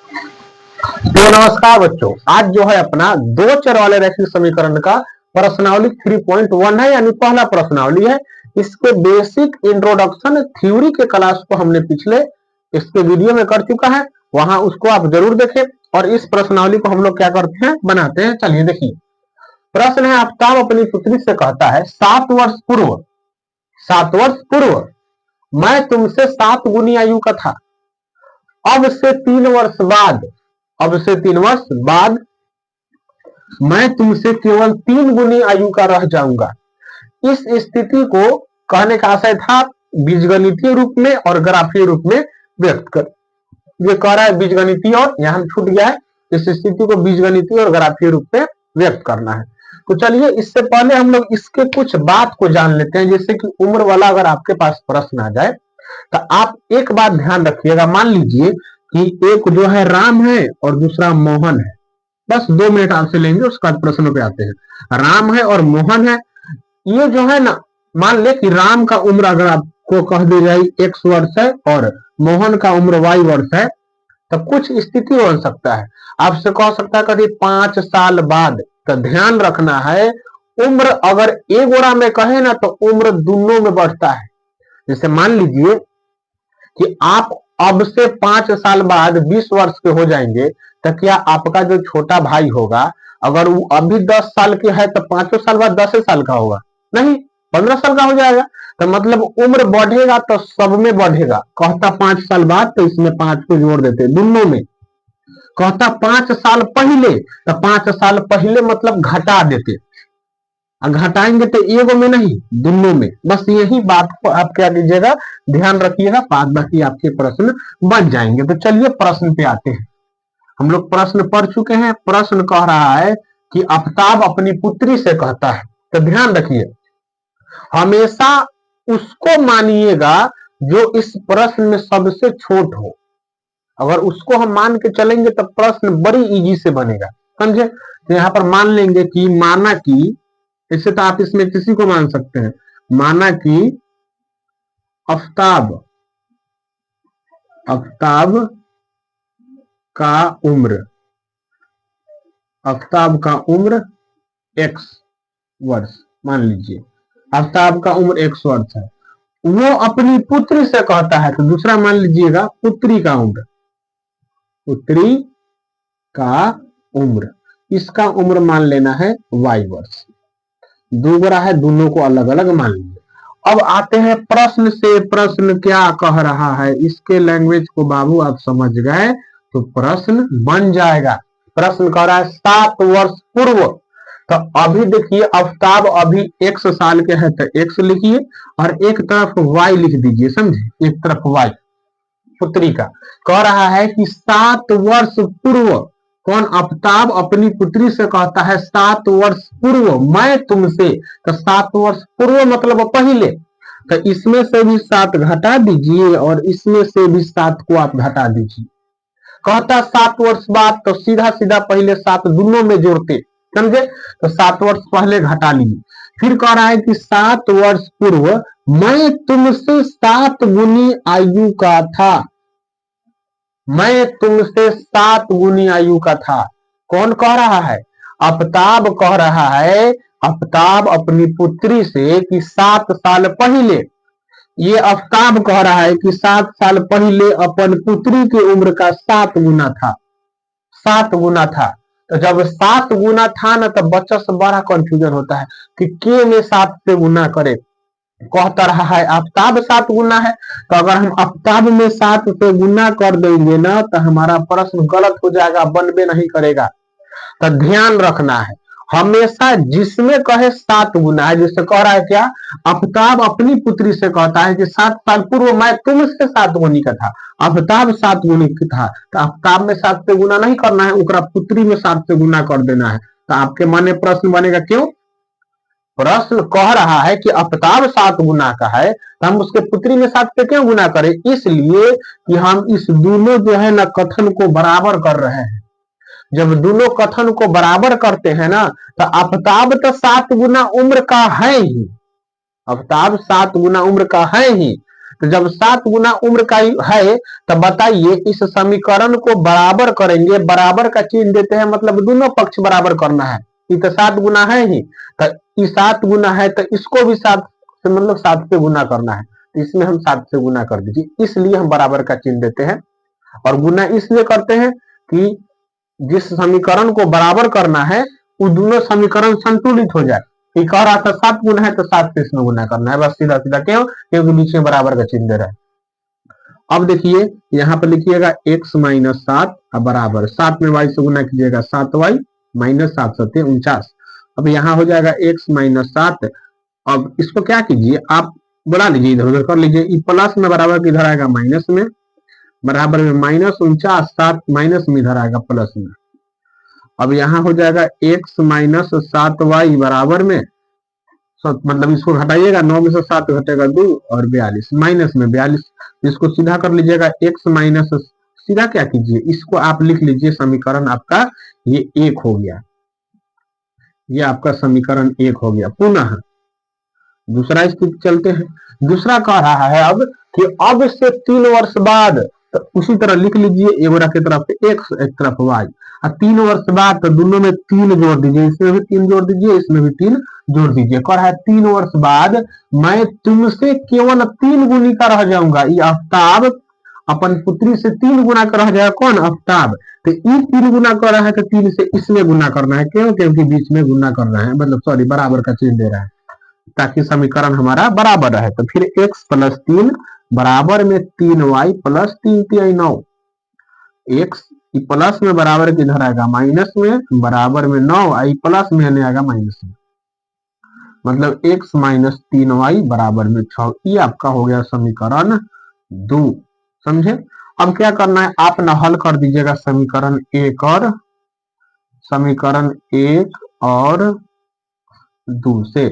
तो नमस्कार बच्चों, आज जो है अपना दो चर वाले रैखिक समीकरण का प्रश्नावली 3.1 है, यानी पहला प्रश्नावली है। इसके बेसिक इंट्रोडक्शन थ्योरी के क्लास को हमने पिछले इसके वीडियो में कर चुका है, वहां उसको आप जरूर देखें। और इस प्रश्नावली को हम लोग क्या करते हैं, बनाते हैं। चलिए देखिए, प्रश्न है, आफ्ताब अपनी पुत्री से कहता है 7 वर्ष पूर्व मैं तुमसे 7 गुनी आयु का था। अब से 3 वर्ष बाद मैं तुमसे केवल 3 गुनी आयु का रह जाऊंगा। इस स्थिति को कहने का आशय था बीजगणितीय रूप में और ग्राफीय रूप में व्यक्त कर। ये कह रहा है बीजगणितीय, और यहां छूट गया है, इस स्थिति को बीजगणितीय और ग्राफीय रूप में व्यक्त करना है। तो चलिए, इससे पहले हम लोग इसके कुछ बात को जान लेते हैं। जैसे कि उम्र वाला अगर आपके पास प्रश्न आ जाए तो आप एक बात ध्यान रखिएगा। मान लीजिए कि एक जो है राम है और दूसरा मोहन है। बस 2 मिनट आपसे लेंगे, उसके बाद प्रश्नों पे आते हैं। राम है और मोहन है। ये जो है ना, मान ले कि राम का उम्र अगर आपको कह दी जाए x वर्ष है और मोहन का उम्र y वर्ष है, तो कुछ स्थिति हो सकता है। आपसे कह सकता है कभी 5 साल बाद। तो ध्यान रखना है, उम्र अगर एक गोड़ा में कहे ना तो उम्र दोनों में बढ़ता है। जैसे मान लीजिए कि आप अब से 5 साल बाद 20 वर्ष के हो जाएंगे, तो क्या आपका जो छोटा भाई होगा, अगर वो अभी 10 साल के है तो 5 साल बाद 10 साल का होगा? नहीं, 15 साल का हो जाएगा। तो मतलब उम्र बढ़ेगा तो सब में बढ़ेगा। कहता 5 साल बाद, तो इसमें 5 को जोड़ देते दोनों में। कहता 5 साल पहले, तो 5 साल पहले मतलब घटा देते। घटाएंगे तो एगो में नहीं, दोनों में। बस यही बात को आप क्या कीजिएगा, ध्यान रखिएगा, बाद बाकी आपके प्रश्न बन जाएंगे। तो चलिए प्रश्न पे आते हैं। हम लोग प्रश्न पढ़ चुके हैं। प्रश्न कह रहा है कि आफ्ताब अपनी पुत्री से कहता है। तो ध्यान रखिए, हमेशा उसको मानिएगा जो इस प्रश्न में सबसे छोट हो। अगर उसको हम मान के चलेंगे तो प्रश्न बड़ी इजी से बनेगा, समझे। तो यहाँ पर मान लेंगे कि माना कि, इससे तो आप इसमें किसी को मान सकते हैं। माना कि आफ्ताब का उम्र x वर्ष, मान लीजिए आफ्ताब का उम्र x वर्ष है। वो अपनी पुत्री से कहता है, तो दूसरा मान लीजिएगा पुत्री का उम्र, इसका उम्र मान लेना है y वर्ष। दूसरा है, दोनों को अलग अलग मान लीजिए। अब आते हैं प्रश्न से। प्रश्न क्या कह रहा है, इसके लैंग्वेज को बाबू आप समझ गए तो प्रश्न बन जाएगा। प्रश्न कह रहा है 7 वर्ष पूर्व। तो अभी देखिए, आफ्ताब अभी x साल के है तो x लिखिए और एक तरफ y लिख दीजिए, समझे। एक तरफ y पुत्री का कह रहा है कि 7 वर्ष पूर्व। कौन? आफ्ताब अपनी पुत्री से कहता है 7 वर्ष पूर्व मैं तुमसे। तो 7 वर्ष पूर्व मतलब पहले। तो इसमें से भी 7 घटा दीजिए और इसमें से भी 7 को आप घटा दीजिए। कहता 7 वर्ष बाद, तो सीधा सीधा पहले 7 दोनों में जोड़ते, समझे। तो 7 वर्ष पहले घटा लिए। फिर कह रहा है कि 7 वर्ष पूर्व मैं तुमसे 7 गुनी आयु का था। मैं तुमसे 7 गुनी आयु का था। कौन कह रहा है? आफ्ताब कह रहा है। आफ्ताब अपनी पुत्री से कि 7 साल पहले, ये आफ्ताब कह रहा है कि 7 साल पहले अपन पुत्री की उम्र का 7 गुना था। 7 गुना था। तो जब 7 गुना था ना, तो बच्चा से बड़ा कंफ्यूजन होता है कि के में 7 से गुना करे। कहता रहा है आफ्ताब 7 गुना है, तो अगर हम आफ्ताब में 7 से गुना कर देंगे ना, तो हमारा प्रश्न गलत हो जाएगा, बनबे नहीं करेगा। तो ध्यान रखना है, हमेशा जिसमें कहे 7 गुना है। जिससे कह रहा है क्या, आफ्ताब अपनी पुत्री से कहता है कि 7 साल पूर्व मैं तुमसे 7 गुनी का था। आफ्ताब 7 गुनी का था, तो आफ्ताब में 7 से गुना नहीं करना है, उकरा पुत्री में 7 से गुना कर देना है। तो आपके मन में प्रश्न बनेगा, क्यों? प्रश्न कह रहा है कि आफ्ताब 7 गुना का है, तो हम उसके पुत्री में 7 से क्यों गुना करें? इसलिए कि हम इस दोनों जो है ना कथन को बराबर कर रहे हैं। जब दोनों कथन को बराबर करते हैं ना, तो आफ्ताब तो 7 गुना उम्र का है ही। आफ्ताब 7 गुना उम्र का है ही। तो जब 7 गुना उम्र का है तो बताइए इस समीकरण को बराबर करेंगे, बराबर का चिन्ह देते हैं मतलब दोनों पक्ष बराबर करना है। ये तो 7 गुना है ही, तो ये 7 गुना है तो इसको भी 7 से मतलब 7 से गुना करना है, तो इसमें हम 7 से गुना कर दीजिए, इसलिए हम बराबर का चिन्ह देते हैं। और गुना इसलिए करते हैं कि जिस समीकरण को बराबर करना है वो दोनों समीकरण संतुलित हो जाए। ये कह रहा था 7 गुना है तो 7 से इसमें गुना करना है, बस सीधा सीधा। क्यों? क्योंकि बीच में बराबर का चिन्ह दे रहा है। अब देखिए यहाँ पर लिखिएगा x माइनस 7 बराबर 7 में y से गुना कीजिएगा 7y माइनस 7 7 49। अब यहाँ हो जाएगा x माइनस 7। अब इसको क्या कीजिए, आप बना लीजिए, इधर उधर कर लीजिए। प्लस में बराबर किधर आएगा माइनस में, बराबर में माइनस 49, 7 माइनस में इधर आएगा प्लस में। अब यहाँ हो जाएगा x माइनस 7y बराबर में, मतलब इसको घटाइएगा, 9 में से 7 घटेगा 2 और 42 माइनस में 42। इसको सीधा कर लीजिएगा, x माइनस सीधा क्या कीजिए, इसको आप लिख लीजिए समीकरण आपका ये 1 हो गया, ये आपका समीकरण 1 हो गया। पुनः दूसरा स्थिति चलते हैं। दूसरा कह रहा है अब कि अब से 3 वर्ष बाद, तो उसी तरह लिख लीजिए, एगोरा की तरफ x एक तरफ y, और 3 वर्ष बाद तो दोनों में 3 जोड़ दीजिए, इसमें भी 3 जोड़ दीजिए, इसमें भी 3 जोड़ दीजिए। कह रहा है 3 वर्ष बाद मैं तुमसे केवल 3 गुनी का रह जाऊंगा। ये आफ्ताब अपन पुत्री से 3 गुना का रह जाएगा, कौन? आफ्ताब। तो ये 3 गुना कर रहा है तो 3 से इसमें गुना करना है। क्यों? क्योंकि बीच में गुना करना है, मतलब सॉरी बराबर का चिन्ह दे रहा है ताकि समीकरण हमारा बराबर रहे। तो फिर x प्लस 3 बराबर में 3y प्लस 3 3 9। x प्लस में बराबर किधर आएगा माइनस में, बराबर में 9, आई प्लस में आएगा माइनस में, मतलब x माइनस 3y बराबर में 6। ये आपका हो गया समीकरण 2। समझे? अब क्या करना है, आप ना हल कर दीजिएगा समीकरण 1 और 2 से।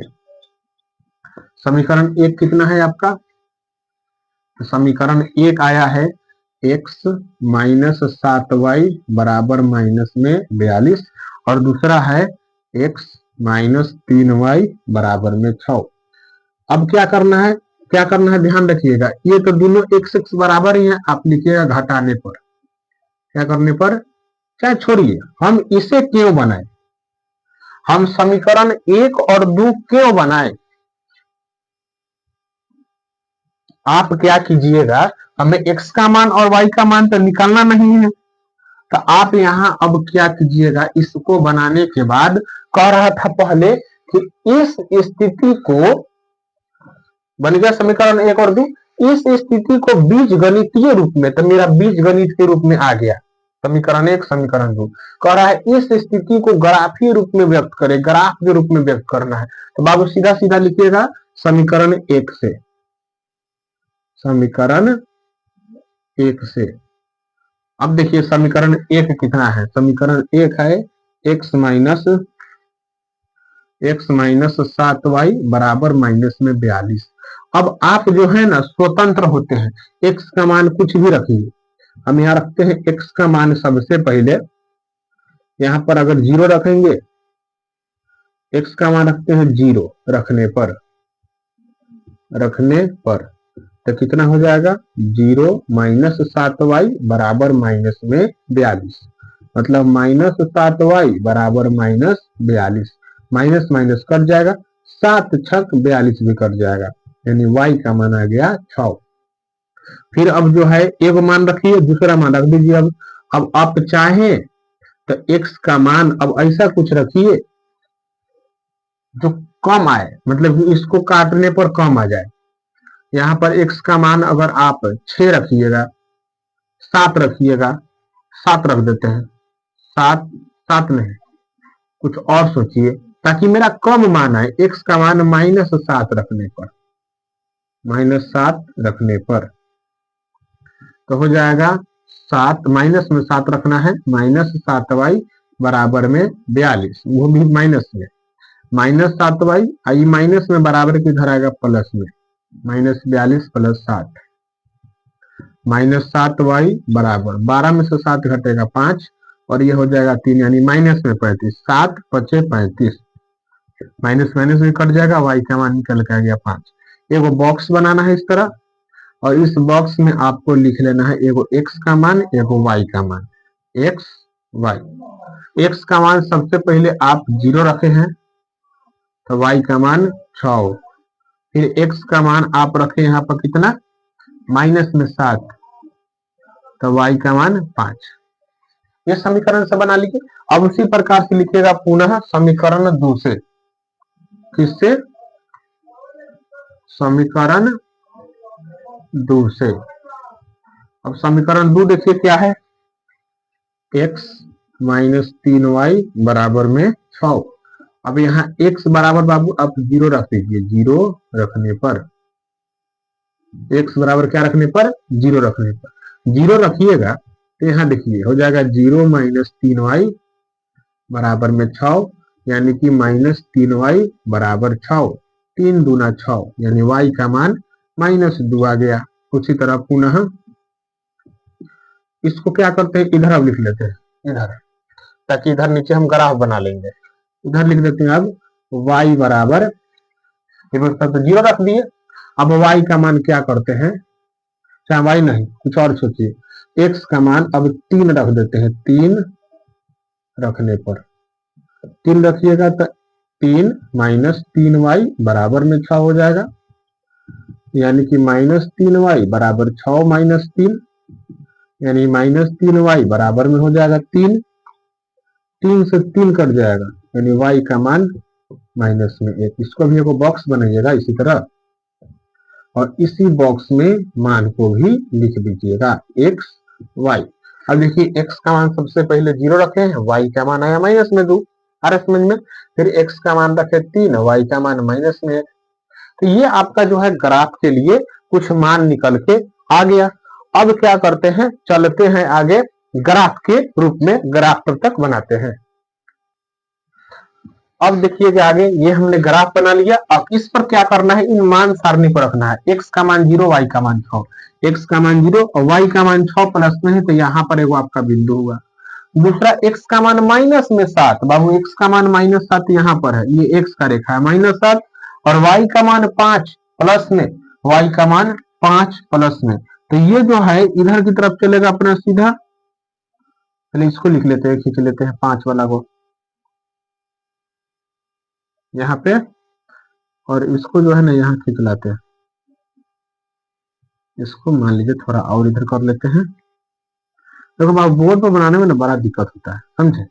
समीकरण 1 कितना है आपका? समीकरण 1 आया है x माइनस 7y बराबर माइनस में 42, और दूसरा है x माइनस 3y बराबर में 6। अब क्या करना है, क्या करना है ध्यान रखिएगा, ये तो दोनों x x बराबर ही है, आप लिखिएगा घटाने पर, क्या करने पर, चाहे छोड़िए, हम इसे क्यों बनाए, हम समीकरण 1 और 2 क्यों बनाए। आप क्या कीजिएगा, हमें x का मान और y का मान तो निकालना नहीं है, तो आप यहाँ अब क्या कीजिएगा, इसको बनाने के बाद कह रहा था पहले कि इस स्थिति को बन गया समीकरण 1 और 2, इस स्थिति को बीज गणितीय रूप में, तो मेरा बीज गणित के रूप में आ गया समीकरण 1 समीकरण 2। कह रहा है इस स्थिति को ग्राफीय रूप में व्यक्त करे, ग्राफ के रूप में व्यक्त करना है। तो बाबू सीधा सीधा लिखिएगा समीकरण 1 से, समीकरण 1 से। अब देखिए समीकरण 1 कितना है, समीकरण 1 है x माइनस 7y बराबर माइनस में 42। अब आप जो है ना स्वतंत्र होते हैं, x का मान कुछ भी रखिए। हम यहाँ रखते हैं x का मान सबसे पहले, यहाँ पर अगर 0 रखेंगे, x का मान रखते हैं 0 रखने पर तो कितना हो जाएगा, 0 माइनस 7y बराबर माइनस में 42, मतलब माइनस 7y बराबर माइनस 42, माइनस माइनस कट जाएगा, 7 छक 42 भी कट जाएगा, यानी y का मान आ गया 6। फिर अब जो है एक मान रखिए, दूसरा मान रख दीजिए। अब आप चाहें तो x का मान अब ऐसा कुछ रखिए जो कम आए, मतलब इसको काटने पर कम आ जाए। यहाँ पर x का मान अगर आप 6 रखिएगा, 7 रखिएगा, 7 रख देते हैं, 7 नहीं कुछ और सोचिए ताकि मेरा कम मान आए। x का मान माइनस 7 रखने पर तो हो जाएगा 7, माइनस में 7 रखना है, माइनस 7y बराबर में 42, वो भी माइनस में, माइनस 7y आई माइनस में बराबर किधर आएगा प्लस में, माइनस 42 प्लस 7, माइनस 7y बराबर 12 में से 7 घटेगा 5 और ये हो जाएगा 3, यानी माइनस में 35, 7 5 35, माइनस माइनस में कट जाएगा, y का मान निकल के आ गया 5। एगो बॉक्स बनाना है इस तरह, और इस बॉक्स में आपको लिख लेना है एगो x का मान एगो y का मान, x y। x का मान सबसे पहले आप 0 रखे हैं तो y का मान 6, फिर x का मान आप रखे यहाँ पर कितना माइनस में 7 तो y का मान 5। ये समीकरण से बना लीजिए। अब उसी प्रकार से लिखिएगा पुनः समीकरण 2 से, किससे, समीकरण 2 से। अब समीकरण 2 देखिए क्या है, x माइनस 3y बराबर में 6। अब यहाँ x बराबर बाबू आप 0 रख दीजिए, 0 रखने पर x बराबर क्या रखने पर 0 रखने पर 0 रखिएगा तो यहाँ देखिए हो जाएगा 0 माइनस 3y बराबर में 6, यानी कि माइनस 3y बराबर 6, 3 दूना 6, यानी y का मान माइनस 2 आ गया। उसी तरह पुनः इसको क्या करते हैं, इधर अब लिख लेते हैं, इधर, ताकि इधर नीचे हम ग्राफ बना लेंगे। इधर लिख देते हैं अब y बराबर, तो 0 रख दिए। अब y का मान क्या करते हैं, चाहे y नहीं कुछ और सोचिए, x का मान अब 3 रख देते हैं, 3 रखने पर 3 रखिएगा तो 3 माइनस 3y बराबर में 6 हो जाएगा, यानी कि माइनस 3y बराबर 6 माइनस 3, यानी माइनस 3y बराबर में हो जाएगा 3, 3 से 3 कट जाएगा, यानी y का मान माइनस में 1। इसको भी एक बॉक्स बनाइएगा इसी तरह, और इसी बॉक्स में मान को भी लिख दीजिएगा x y। अब देखिए x का मान सबसे पहले 0 रखे हैं, y का मान आया माइनस में 2, आ रहा समझ में, फिर x का मान रखे 3, y का मान माइनस में 1। तो ये आपका जो है ग्राफ के लिए कुछ मान निकल के आ गया। अब क्या करते हैं, चलते हैं आगे ग्राफ के रूप में, ग्राफ तक बनाते हैं। अब देखिए आगे ये हमने ग्राफ बना लिया। अब इस पर क्या करना है, इन मान सारणी को रखना है, x का मान 0 y का मान 6, x का मान 0 और y का मान 6 प्लस में है, तो यहाँ पर एगो आपका बिंदु हुआ। दूसरा x का मान माइनस में 7, बाबू x का मान माइनस 7 यहाँ पर है, ये x का रेखा है माइनस 7, और y का मान 5 प्लस में, y का मान 5 प्लस में, तो ये जो है इधर की तरफ चलेगा अपना सीधा। चलिए इसको लिख लेते हैं, खींच लेते हैं 5 वाला को यहाँ पे, और इसको जो है ना यहाँ खींच लाते हैं, इसको मान लीजिए थोड़ा और इधर कर लेते हैं। देखो बोर्ड पर बनाने में ना बड़ा दिक्कत होता है, समझे,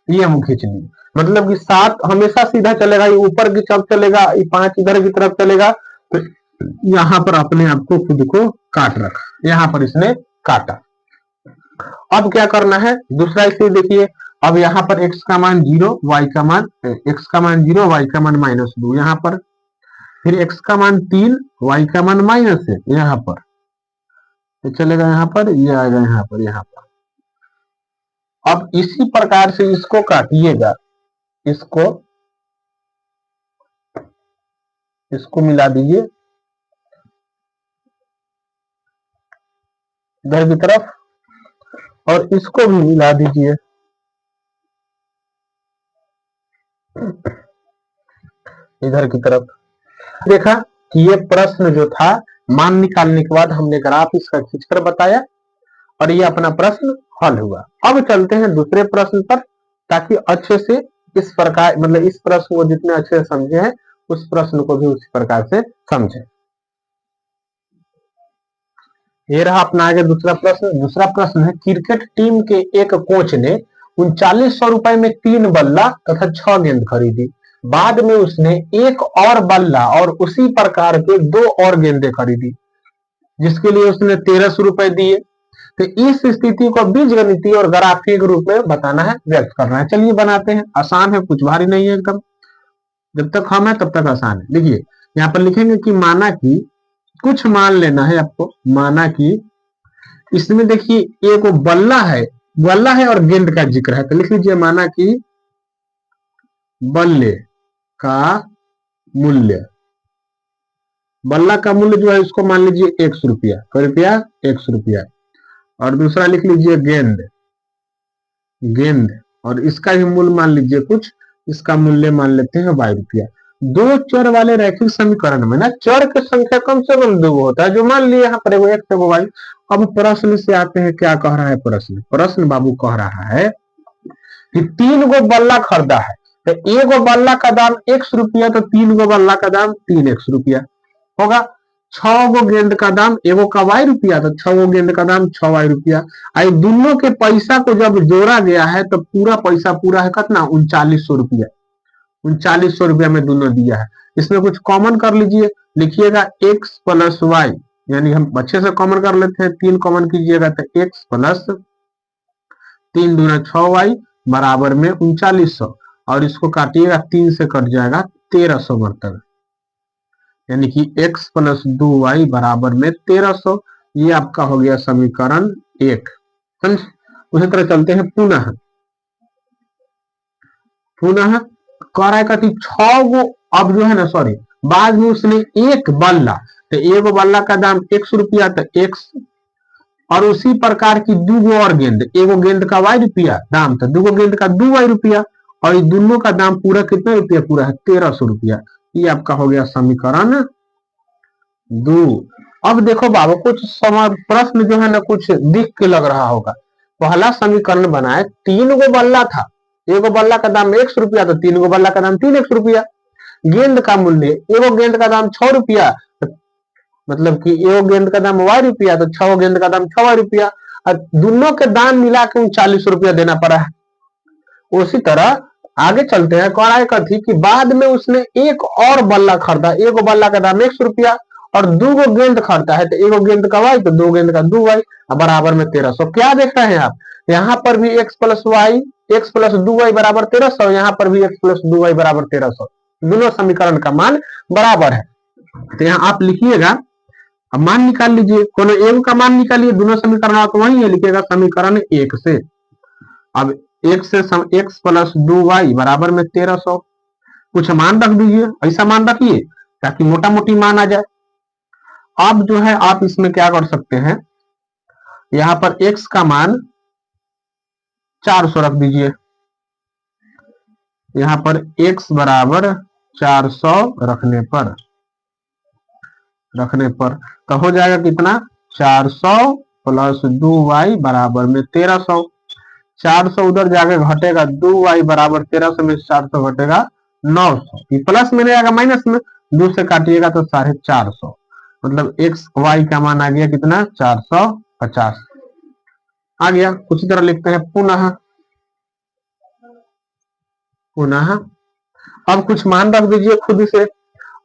ये हम खींच लिए, मतलब कि 7 हमेशा सीधा चलेगा, ये ऊपर की तरफ चलेगा, ये 5 इधर की तरफ चलेगा, तो यहाँ पर अपने आप को खुद को काट रखा, यहाँ पर इसने काटा। अब क्या करना है, दूसरा इसे देखिए, अब यहाँ पर x का मान 0 y का मान x का मान 0 y का मान माइनस 2 यहाँ पर, फिर x का मान 3 y का मान माइनस 1 यहाँ पर, ये चलेगा यहाँ पर, ये आएगा यहाँ पर, यहाँ पर। अब इसी प्रकार से इसको काटिएगा, इसको मिला दीजिए इधर की तरफ, और इसको भी मिला दीजिए इधर की तरफ। देखा कि ये प्रश्न जो था, मान निकालने के बाद हमने ग्राफ इसका खींचकर बताया, और ये अपना प्रश्न हल हुआ। अब चलते हैं दूसरे प्रश्न पर, ताकि अच्छे से इस प्रकार, मतलब इस प्रश्न को जितने अच्छे से समझे हैं उस प्रश्न को भी उसी प्रकार से समझे। ये रहा अपना आगे दूसरा प्रश्न। दूसरा प्रश्न है, क्रिकेट टीम के एक कोच ने 3900 रुपए में 3 बल्ला तथा 6 गेंद खरीदी। बाद में उसने एक और बल्ला और उसी प्रकार के 2 और गेंदें खरीदी, जिसके लिए उसने 1300 रुपए दिए। तो इस स्थिति को बीजगणितीय और ग्राफीय के रूप में बताना है, व्यक्त करना है। चलिए बनाते हैं, आसान है, कुछ भारी नहीं है एकदम, जब तक हम है तब तक आसान है। देखिए यहाँ पर लिखेंगे कि माना कि, कुछ मान लेना है आपको, माना कि इसमें देखिए एक बल्ला है और गेंद का जिक्र है, तो लिख लीजिए माना कि बल्ले का मूल्य, बल्ला का मूल्य जो है उसको मान लीजिए 100 रुपया, रुपया 100 रुपया, और दूसरा लिख लीजिए गेंद, और इसका भी मूल्य मान लीजिए कुछ, इसका मूल्य मान लेते हैं 22 रुपया। दो चर वाले रैखिक समीकरण में ना चर की संख्या कम से कम दो होता है, जो मान लिए यहाँ पर एगो एक्स एगो वाई। अब प्रश्न से आते हैं, क्या कह रहा है प्रश्न बाबू कह रहा है कि 3 गो बल्ला खरीदा है, तो एगो बल्ला का दाम ₹1 तो 3 गो बल्ला का दाम 3x होगा। 6 गो गेंद का दाम एगो का ₹y तो 6 गो गेंद का दाम ₹6y। आई दोनों के पैसा को जब जोड़ा गया है तो पूरा पैसा पूरा है कितना, ₹3900। ₹3900 में दोनों दिया है। इसमें कुछ कॉमन कर लीजिए, लिखिएगा x प्लस वाई, यानी हम अच्छे से कॉमन कर लेते हैं, 3 कॉमन कीजिएगा तो x प्लस 3 दूना 6y बराबर में 3900, और इसको काटिएगा 3 से कट जाएगा 1300 मरतबे, यानी कि x प्लस 2y बराबर में 1300। ये आपका हो गया समीकरण 1। समझ। उसी तरह चलते हैं पुनः कह रहा है कि 6 गो, अब जो है ना सॉरी, बाद में उसने एक बल्ला, तो एगो बल्ला का दाम ₹1 तो x, और उसी प्रकार की 2 गो और गेंद, एगो गेंद का ₹y दाम तो 2 गो गेंद का ₹2y, और इन दोनों का दाम पूरा कितना रुपया पूरा है, ₹1300। ये आपका हो गया समीकरण 2। अब देखो बाबू, कुछ समय प्रश्न जो है ना कुछ दिख के लग रहा होगा। पहला समीकरण बनाए, 3 गो बल्ला था, एगो बल्ला का दाम ₹1 तो 3 गो बल्ला का दाम 3x। गेंद का मूल्य, एगो गेंद का दाम ₹6, मतलब कि एगो गेंद का दाम ₹y तो 6 गेंद का दाम ₹6y, और दोनों के दाम मिला के ₹3900 देना पड़ा है। उसी तरह आगे चलते हैं, कह रहा है कथी कि बाद में उसने एक और बल्ला खरीदा, एगो बल्ला का दाम ₹1 और 2 गो गेंद खरीदा है, तो एगो गेंद का y तो 2 गेंद का 2y बराबर में 1300। क्या देख रहे हैं आप, यहाँ पर भी x प्लस 2y बराबर 1300, यहाँ पर भी x प्लस 2y बराबर 1300, दोनों समीकरण का मान बराबर है। तो यहाँ आप लिखिएगा, अब मान निकाल लीजिए, कोनो एगो का मान निकालिए, दोनों समीकरण आप वही है, लिखिएगा समीकरण 1 से। अब x से x प्लस 2y बराबर में 1300, कुछ मान रख दीजिए, ऐसा मान रखिए ताकि मोटा मोटी मान आ जाए। अब जो है आप इसमें क्या कर सकते हैं, यहाँ पर x का मान 400 रख दीजिए, यहाँ पर x बराबर 400 रखने पर तो हो जाएगा कितना, 400 प्लस 2y बराबर में 1300। 400 उधर जाके घटेगा, 2y बराबर 1300 में 400 घटेगा 900, ये प्लस में रहेगा माइनस में, 2 से काटिएगा तो 450, मतलब x y का मान आ गया कितना, 450 आ गया। उसी तरह लिखते हैं पुनः अब कुछ मान रख दीजिए खुद से।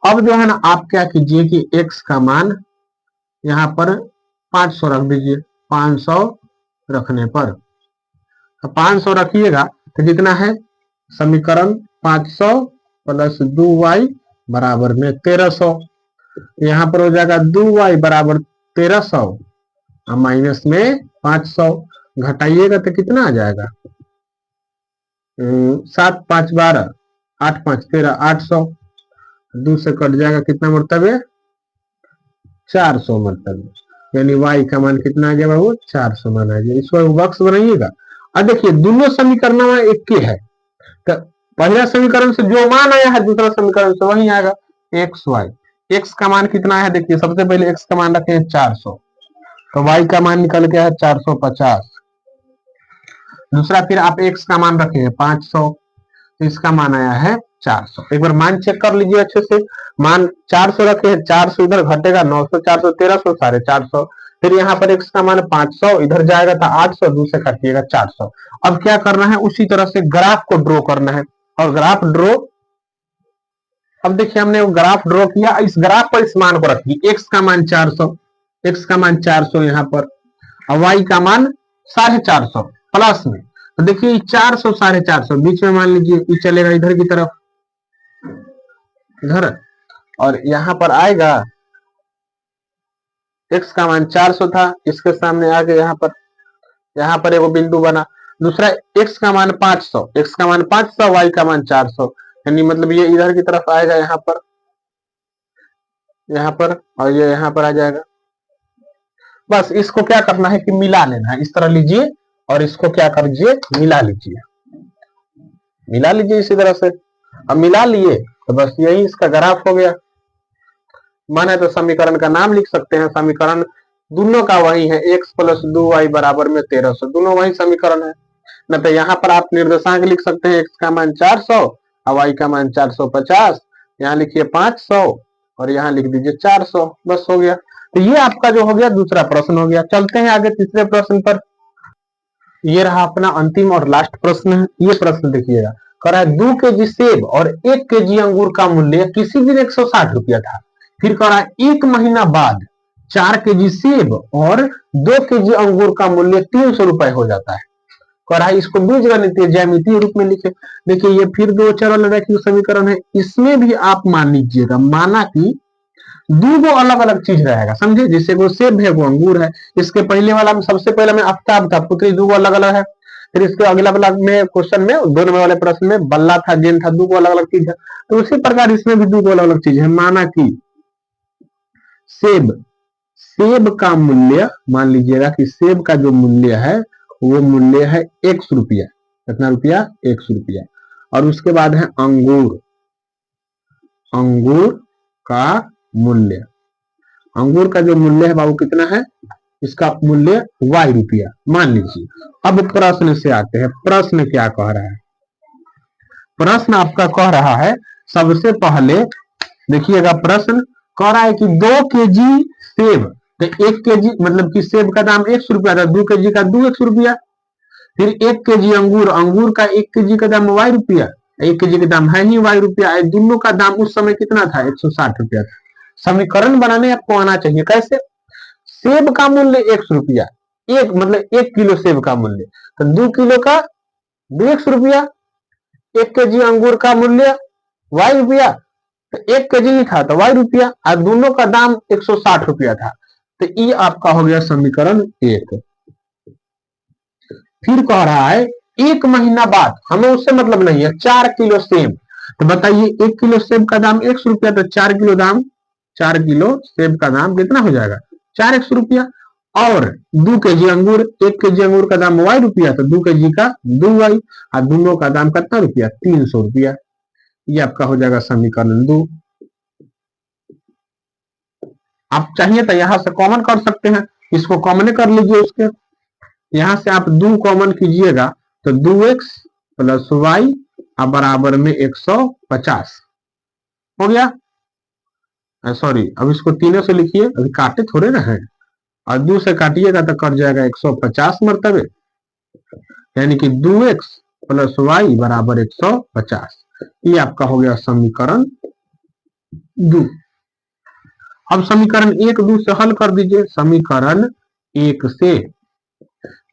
अब जो है ना आप क्या कीजिए कि x का मान यहाँ पर 500 रख दीजिए, 500 रखने पर, तो 500 रखिएगा तो कितना है, समीकरण 500 प्लस 2y बराबर में 1300, यहाँ पर हो जाएगा 2y बराबर 1300 और माइनस में 500, घटाइएगा तो कितना आ जाएगा, 7 5 12 8 5 13 800, 2 से कट जाएगा कितना मरतबे, 400 मरतबे, यानी y का मान कितना आ जाएगा, वो 400 मान आ जाएगा। इसको बॉक्स बनाइएगा। अब देखिए दोनों समीकरण में एक के है, तो पहला समीकरण से जो मान आया है दूसरा समीकरण से वही आएगा, x का मान कितना है, देखिए सबसे पहले x का मान रखे हैं 400, तो y का मान निकल गया है 450। दूसरा फिर आप x का मान रखे हैं 500, तो इसका मान आया है 400। एक बार मान चेक कर लीजिए अच्छे से, मान 400 रखे हैं, 400 इधर घटेगा 900, 400 1300 450, फिर यहाँ पर x का मान 500 इधर जाएगा था 800, 2 से काटिएगा 400। अब क्या करना है, उसी तरह से ग्राफ को ड्रॉ करना है, और ग्राफ ड्रॉ, अब देखिए हमने वो ग्राफ ड्रॉ किया, इस ग्राफ पर इस मान को रखिए, x का मान 400 यहाँ पर, और y का मान 450 प्लस में, तो देखिए 400 450 बीच में मान लीजिए ये चलेगा इधर की तरफ, इधर, और यहाँ पर आएगा x का मान 400 था, इसके सामने आगे यहाँ पर एगो बिंदु बना। दूसरा x का मान 500, y का मान 400, यानी मतलब ये इधर की तरफ आएगा यहाँ पर, और ये यहाँ पर आ जाएगा। बस इसको क्या करना है कि मिला लेना है, इस तरह लीजिए और इसको क्या करिए, मिला लीजिए इसी तरह से। अब मिला लिए तो बस यही इसका ग्राफ हो गया। मन है तो समीकरण का नाम लिख सकते हैं, समीकरण दोनों का वही है, x प्लस 2y बराबर में 1300, दोनों वही समीकरण है। न तो यहाँ पर आप निर्देशांक लिख सकते हैं, x का मान 400 और y का मान 450, यहाँ लिखिए 500 और यहाँ लिख दीजिए 400, बस हो गया। तो ये आपका जो हो गया दूसरा प्रश्न हो गया। चलते हैं आगे तीसरे प्रश्न पर। ये रहा अपना अंतिम और लास्ट प्रश्न है। ये प्रश्न देखिएगा, कह रहा है 2 केजी सेब और 1 केजी अंगूर का मूल्य किसी दिन 160 रुपया था। फिर कह रहा है 1 महीना बाद 4 केजी सेब और 2 केजी अंगूर का मूल्य 300 रुपए हो जाता है। कह रहा है इसको बीजगणितीय ज्यामितीय रूप में लिखे। देखिए ये फिर दो चरण रैखिक समीकरण है, इसमें भी आप मान लीजिएगा, माना कि दो अलग अलग चीज रहेगा, समझे। जैसे वो सेब है वो अंगूर है। इसके पहले वाला में सबसे पहले में आफ्ताब था, पुत्री दो अलग अलग है। फिर इसके अगला वाला में क्वेश्चन में दोनों वाले प्रश्न में बल्ला था, गेंद था, दो अलग अलग चीज है। तो उसी प्रकार इसमें भी दो अलग अलग चीज है। माना कि सेब का मूल्य, मान लीजिएगा कि सेब का जो मूल्य है वो मूल्य है 100 रुपया। कितना रुपया? 100 रुपया। और उसके बाद है अंगूर का मूल्य। अंगूर का जो मूल्य है बाबू कितना है? इसका मूल्य y रुपया मान लीजिए। अब प्रश्न से आते हैं, प्रश्न क्या कह रहा है? प्रश्न आपका कह रहा है, सबसे पहले देखिएगा, प्रश्न कह रहा है कि 2 केजी सेब, तो 1 केजी मतलब कि सेब का दाम 100 रुपया था, 2 केजी का 200 रुपया। फिर 1 केजी अंगूर का 1 केजी का दाम y रुपया, 1 केजी का दाम है ही y रुपया। दोनों का दाम उस समय कितना था? 160 रुपया था। समीकरण बनाने आपको आना चाहिए। कैसे? सेब का मूल्य 100 रुपया, एक मतलब 1 किलो सेब का मूल्य, तो 2 किलो का 200 रुपया। 1 केजी अंगूर का मूल्य y रुपया, तो 1 केजी ही था तो y रुपया, और दोनों का दाम 160 रुपया था। तो ये आपका हो गया समीकरण 1। फिर कह रहा है 1 महीना बाद, हमें उससे मतलब नहीं है, 4 किलो सेब। तो बताइए 1 किलो सेब का दाम 100 रुपया, तो 4 किलो सेब का दाम कितना हो जाएगा? 400 रुपया। और 2 केजी अंगूर, 1 केजी अंगूर का दाम y रुपया, तो 2 केजी का 2y, और दोनों का दाम कितना रुपया? 300 रुपया। ये आपका हो जाएगा समीकरण 2। आप चाहिए तो यहां से कॉमन कर सकते हैं, इसको कॉमन कर लीजिए। उसके यहां से आप 2 कॉमन कीजिएगा तो 2x प्लस वाई बराबर में 150 हो गया। सॉरी, अब इसको तीनों से लिखिए, अभी काटे थोड़े ना है, और 2 से काटिएगा तो कट जाएगा 150 मरतबे, यानी कि 2x प्लस वाई बराबर 150। ये आपका हो गया समीकरण 2। अब समीकरण 1 2 से हल कर दीजिए। समीकरण 1 से,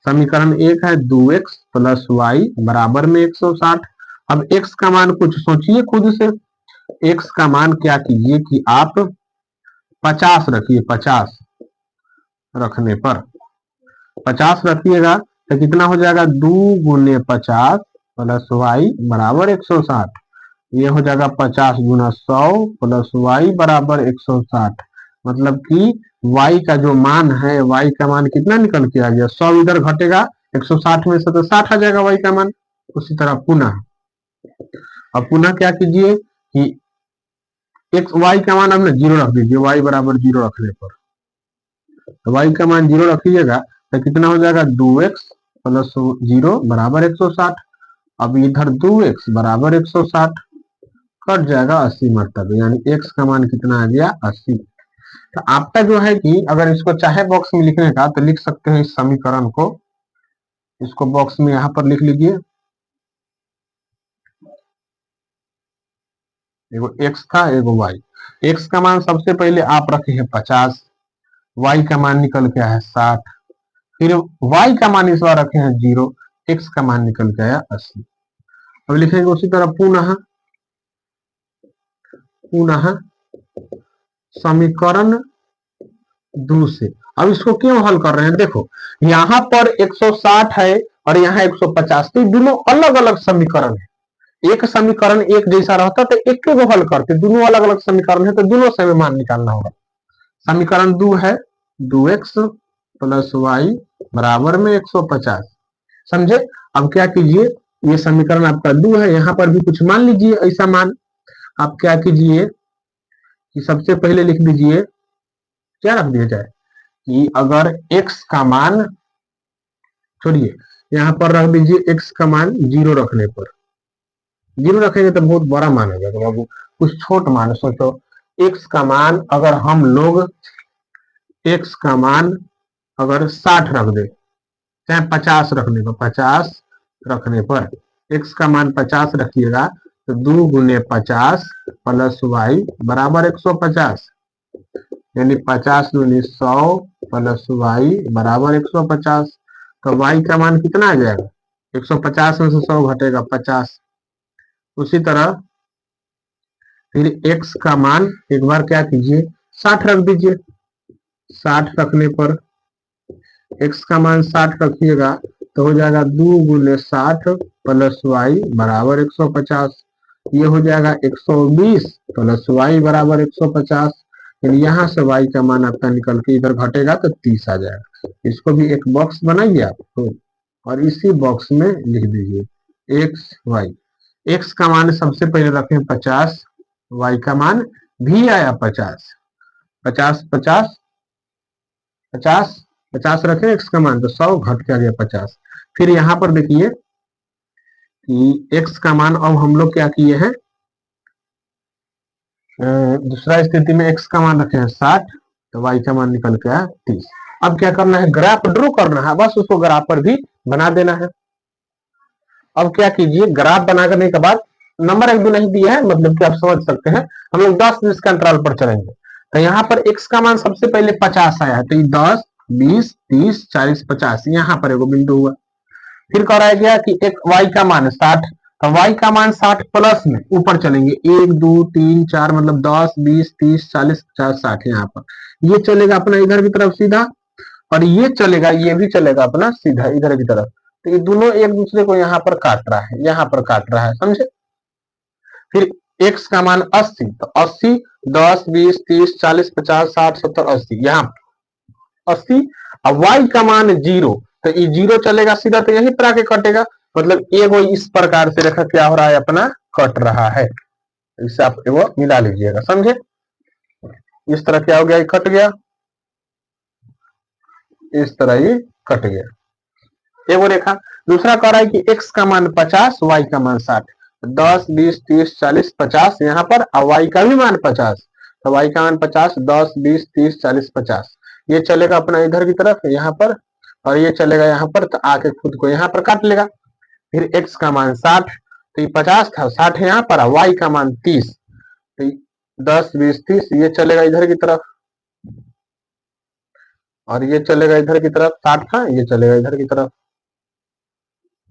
समीकरण 1 है 2x प्लस वाई बराबर में 160। अब x का मान कुछ सोचिए खुद से। x का मान क्या कीजिए कि आप 50 रखिए, 50 रखने पर 50 रखिएगा तो कितना हो जाएगा? 2 गुने 50 प्लस वाई बराबर 160। ये हो जाएगा 50 गुना 100 प्लस वाई बराबर 160। मतलब कि y का जो मान है, y का मान कितना निकल के आ गया? 100 इधर घटेगा 160 में से तो 60 आ जाएगा y का मान। उसी तरह पुनः, अब पुनः क्या कीजिए कि x y का मान हमने 0 रख दीजिए, y बराबर 0 रखने पर, तो y का मान 0 रखिएगा तो कितना हो जाएगा? 2x प्लस 0 बराबर 160। अब इधर 2x बराबर 160 कट जाएगा 80 मरतबे, यानी x का मान कितना आ गया? 80। तो आपका जो है कि अगर इसको चाहे बॉक्स में लिखने का तो लिख सकते हैं इस समीकरण को, इसको बॉक्स में यहां पर लिख लीजिए। एगो x था, एगो y। x का मान सबसे पहले आप रखे हैं 50, y का मान निकल के आया 60, फिर y का मान इस बार रखे हैं 0, x का मान निकल के आया 80। अब लिखेंगे उसी तरह पुनः समीकरण 2 से। अब इसको क्यों हल कर रहे हैं? देखो यहाँ पर 160 है और यहाँ 150, तो दोनों अलग अलग समीकरण है। एक समीकरण एक जैसा रहता तो एक को हल करते, दोनों अलग अलग समीकरण है तो दोनों से मान निकालना होगा। समीकरण 2 है 2x प्लस वाई बराबर में 150, समझे। अब क्या कीजिए, ये समीकरण आपका 2 है, यहाँ पर भी कुछ मान लीजिए ऐसा मान। आप क्या कीजिए कि सबसे पहले लिख दीजिए, क्या रख दिया जाए कि अगर x का मान, छोड़िए यहाँ पर रख दीजिए x का मान 0 रखने पर, 0 रखेंगे तो बहुत बड़ा मान हो जाएगा बाबू, कुछ छोट मान सोचो। x का मान अगर हम लोग x का मान अगर 60 रख दे, चाहे 50 रखने पर, 50 रखने पर x का मान 50 रखिएगा तो 2 गुने 50 प्लस वाई बराबर 150, यानी 50 दूनी 100 प्लस वाई बराबर 150। तो वाई का मान कितना आ जाएगा, 150 में से 100 घटेगा 50। उसी तरह फिर x का मान एक बार क्या कीजिए 60 रख दीजिए, 60 रखने पर x का मान 60 रखिएगा तो हो जाएगा 2 गुने 60 प्लस वाई बराबर 150, ये हो जाएगा 120 प्लस वाई बराबर 150। यानी यहाँ से y का मान आपका निकल के इधर घटेगा तो 30 आ जाएगा। इसको भी एक बॉक्स बनाइए आप तो, और इसी बॉक्स में लिख दीजिए एक्स वाई। एक्स का मान सबसे पहले रखें 50, y का मान भी आया 50, 50 50 50 50 रखें x का मान तो 100 घट के आ गया 50। फिर यहाँ पर देखिए कि x का मान अब हम लोग क्या किए हैं, दूसरा स्थिति में x का मान रखे हैं 60 तो y का मान निकल के आया 30। अब क्या करना है, ग्राफ ड्रॉ करना है, बस उसको ग्राफ पर भी बना देना है। अब क्या कीजिए, ग्राफ बना करने के बाद नंबर एक भी नहीं दिया है, मतलब कि आप समझ सकते हैं हम लोग 10-20 का अंतराल पर चलेंगे। तो यहाँ पर x का मान सबसे पहले 50 आया है तो 10 20 30 40 50 यहाँ पर एगो बिंदु हुआ। फिर कराया गया कि एक y का मान 60, तो y का मान 60 प्लस में ऊपर चलेंगे 1 2 3 4 मतलब 10 20 30 40 50 60 यहाँ पर ये चलेगा अपना इधर की तरफ सीधा, और ये चलेगा, ये भी चलेगा अपना सीधा इधर की तरफ। तो ये दोनों एक दूसरे को यहाँ पर काट रहा है, यहाँ पर काट रहा है, समझे। फिर x का मान 80 तो 80 10 20 30 40 50 60 70 80 यहाँ 80, और y का मान 0 तो ये 0 चलेगा सीधा तो यहीं पर आके कटेगा, मतलब एगो इस प्रकार से रेखा क्या हो रहा है अपना कट रहा है। इससे आप एगो मिला लीजिएगा, समझे। इस तरह क्या हो गया, ये कट गया, इस तरह ये कट गया एगो रेखा। दूसरा कह रहा है कि x का मान 50 y का मान 60, 10 20 30 40 50 यहाँ पर, और y का भी मान 50 तो y का मान 50 10 20 30 40 50 ये चलेगा अपना इधर की तरफ यहाँ पर, और ये चलेगा यहाँ पर, तो आके खुद को यहाँ पर काट लेगा। फिर x का मान 60 तो ये 50 था 60 यहाँ पर, y का मान 30 तो 10 20 30 ये चलेगा इधर की तरफ, और ये चलेगा इधर की तरफ, 60 था ये चलेगा इधर की तरफ,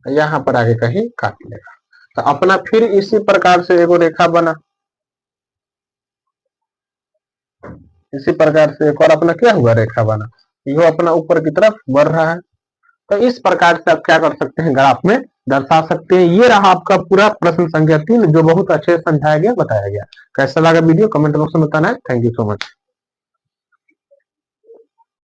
यहाँ पर आगे कहीं काट लेगा। तो अपना फिर इसी प्रकार से एगो रेखा बना, इसी प्रकार से एक और अपना क्या हुआ रेखा बना, ये अपना ऊपर की तरफ बढ़ रहा है। तो इस प्रकार से आप क्या कर सकते हैं, ग्राफ में दर्शा सकते हैं। ये रहा आपका पूरा प्रश्न संख्या 3 जो बहुत अच्छे से समझाया गया, बताया गया। कैसा लगा वीडियो कमेंट बॉक्स में बताना है। Thank you so much.